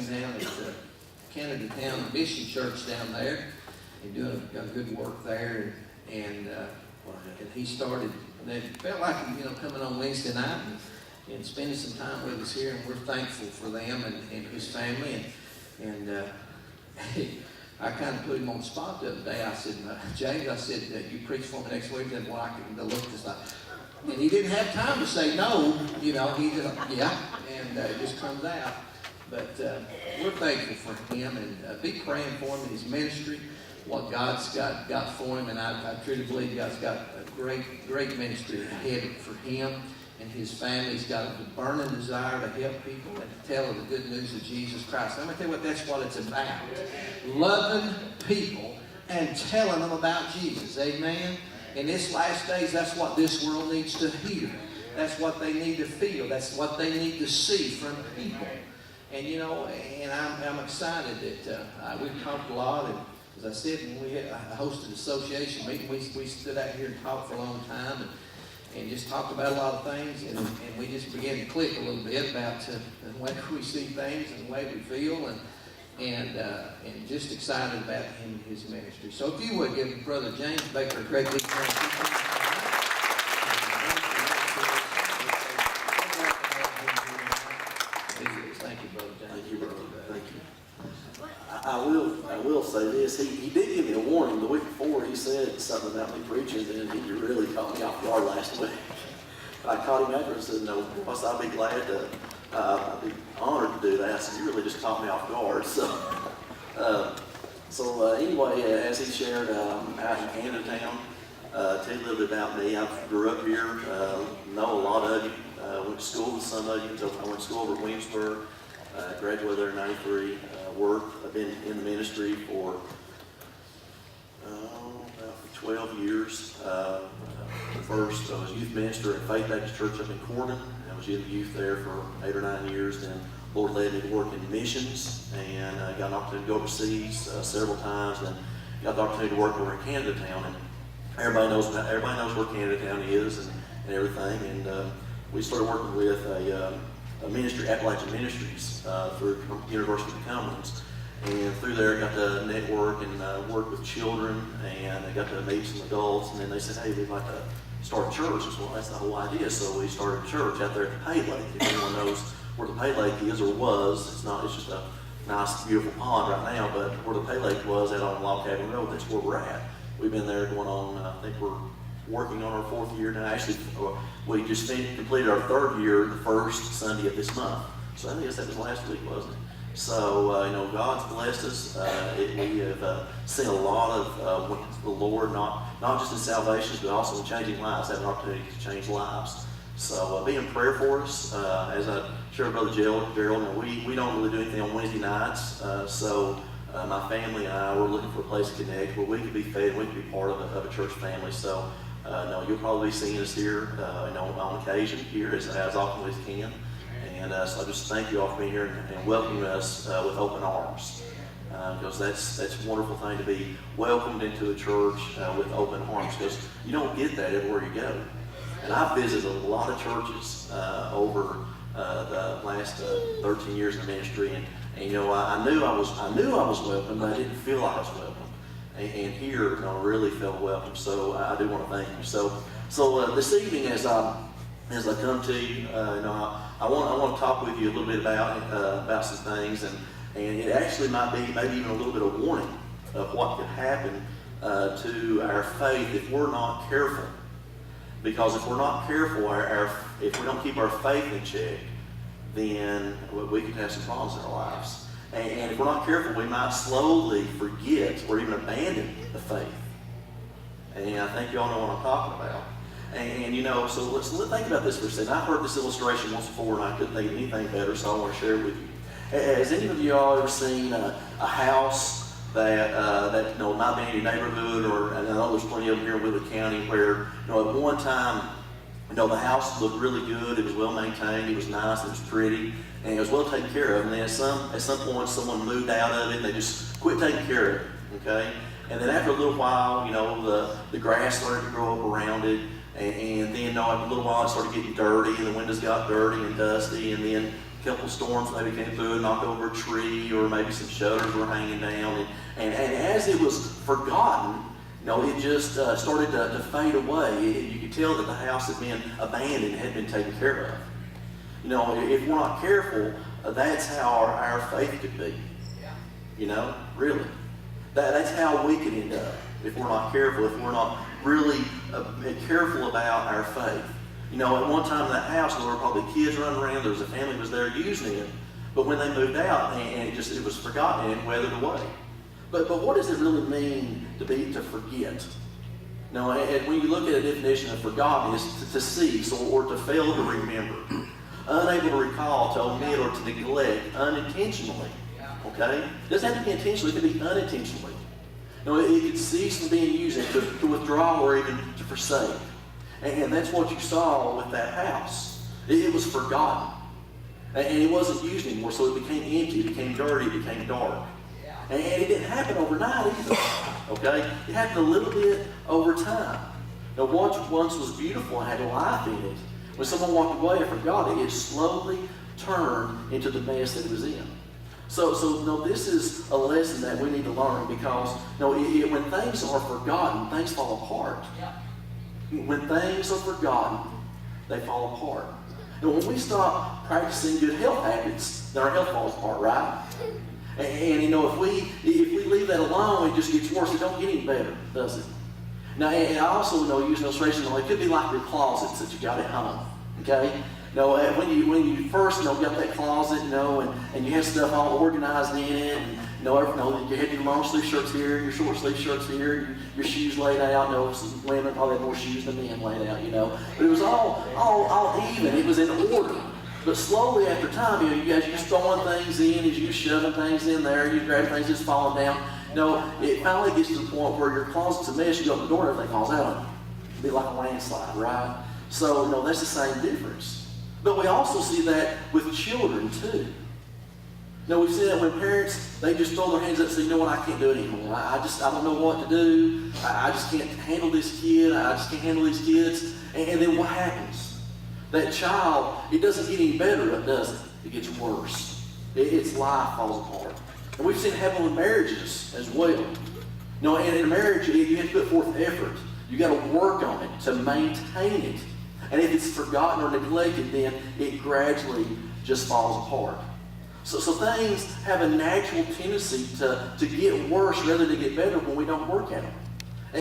pastor down at Canada Town Mission Church down there, and doing a good work there. And he started, and it felt like, coming on Wednesday night and spending some time with us here, and we're thankful for them and his family. And I kind of put him on the spot the other day. I said, James, I said, you preach for me next week. And well, I looked just like, and he didn't have time to say no. He just, yeah, and it just comes out. But we're thankful for him, and be praying for him in his ministry, what God's got for him. And I truly believe God's got a great ministry ahead for him and his family. He's got a burning desire to help people and to tell the good news of Jesus Christ. Let me tell you that's what it's about. Loving people and telling them about Jesus. Amen? In this last days, that's what this world needs to hear. That's what they need to feel. That's what they need to see from people. And and I'm excited that we've talked a lot. And as I said, when I hosted an association meeting, we stood out here and talked for a long time and just talked about a lot of things. And we just began to click a little bit about the way we see things and the way we feel. And just excited about him and his ministry. So if you would give Brother James Baker a great big hand. Thank you, Brother James. Thank you, brother. Thank you. I will say this. He did give me a warning the week before. He said something about me preaching, and he really caught me off guard last week. I caught him after and said, no, I'll be glad to. I'd be honored to do that. So you really just caught me off guard. So anyway, as he shared out in Canada Town, tell you a little bit about me. I grew up here, know a lot of you. Went to school with some of you. I went to school over at Williamsburg. Graduated there in '93. Worked. I've been in the ministry for about 12 years. First, I was youth minister at Faith Baptist Church up in Corbin. I was in the youth there for 8 or 9 years. Then the Lord led me to work in missions, and got an opportunity to go overseas several times, and got the opportunity to work over in Canada Town. And everybody knows where Canada Town is and everything. And we started working with a ministry, Appalachian Ministries, through University of the Commons. And through there, I got to network and work with children, and I got to meet some adults. And then they said, hey, we'd like to start a church. I said, well, that's the whole idea. So we started a church out there at the Pay Lake. If anyone knows where the Pay Lake is or was, it's just a nice, beautiful pond right now, but where the Pay Lake was out on Log Cabin Road, that's where we're at. We've been there going on, I think we're working on our 4th year now. Actually, we just completed our 3rd year the first Sunday of this month. So I guess that was last week, wasn't it? So, God's blessed us. We have seen a lot of the Lord, not just in salvations, but also in changing lives, having an opportunity to change lives. So be in prayer for us. As I shared with Brother Gerald, we don't really do anything on Wednesday nights. So my family and I were looking for a place to connect where we could be fed and we could be part of a church family. So you'll probably be seeing us here on occasion here as often as you can. And so I just thank you all for being here and welcoming us with open arms. Because that's a wonderful thing to be welcomed into a church with open arms, because you don't get that everywhere you go. And I've visited a lot of churches over the last 13 years in ministry, and I knew I was welcome, but I didn't feel like I was welcome. And here, I really felt welcome. So I do want to thank you. So this evening, as I come to you, I want to talk with you a little bit about some things, and it actually might be maybe even a little bit of warning of what could happen to our faith if we're not careful. Because if we're not careful, if we don't keep our faith in check, then we could have some problems in our lives. And if we're not careful, we might slowly forget or even abandon the faith. And I think you all know what I'm talking about. And so let's think about this for a second. I heard this illustration once before, and I couldn't think of anything better, so I want to share it with you. Has any of y'all ever seen a house that might be in your neighborhood, or I know there's plenty of them here in Wheeler County where at one time the house looked really good, it was well maintained, it was nice, it was pretty, and it was well taken care of. And then at some point someone moved out of it and they just quit taking care of it. Okay? And then after a little while, the grass started to grow up around it, and then after a little while it started getting dirty, and the windows got dirty and dusty, and then a couple of storms maybe came through and knocked over a tree, or maybe some shutters were hanging down. And as it was forgotten, it just started to fade away. You could tell that the house had been abandoned, had been taken care of. If we're not careful, that's how our faith could be. Really. That's how we could end up if we're not careful, if we're not really careful about our faith. At one time in that house, there were probably kids running around. There was a family that was there using it. But when they moved out, and it was forgotten and weathered away. But what does it really mean to forget? And when you look at a definition of forgotten, it's to cease or to fail to remember, unable to recall, to omit, or to neglect unintentionally. Okay? It doesn't have to be intentionally; it could be unintentionally. It could cease from being used, to withdraw, or even to forsake. And that's what you saw with that house. It was forgotten. And it wasn't used anymore, so it became empty, it became dirty, it became dark. And it didn't happen overnight either. Okay? It happened a little bit over time. What once was beautiful and had life in it, when someone walked away and forgot it, it slowly turned into the mess that it was in. So this is a lesson that we need to learn, because when things are forgotten, things fall apart. When things are forgotten, they fall apart. And when we stop practicing good health habits, then our health falls apart, right? And if we leave that alone, it just gets worse. It don't get any better, does it? Now, and I also use an illustration. It could be like your closets that you got at home. Okay? When you first got that closet, and you have stuff all organized in it, and you had your long sleeve shirts here, your short sleeve shirts here, your shoes laid out. Some women probably had more shoes than men laid out. But it was all even. It was in order. But slowly after time, you guys just throwing things in, as you shoving things in there, you grab things just falling down. It finally gets to the point where your closet's a mess. You open the door, and everything falls out on you. It'd be like a landslide, right? So that's the same difference. But we also see that with children too. We see that when parents, they just throw their hands up and say, what, I can't do it anymore. I don't know what to do. I just can't handle this kid. I just can't handle these kids. And then what happens? That child, it doesn't get any better, does it? It gets worse. Its life falls apart. And we've seen it happen with marriages as well. And in a marriage, you have to put forth effort. You got to work on it to maintain it. And if it's forgotten or neglected, then it gradually just falls apart. So things have a natural tendency to get worse rather than get better when we don't work at them.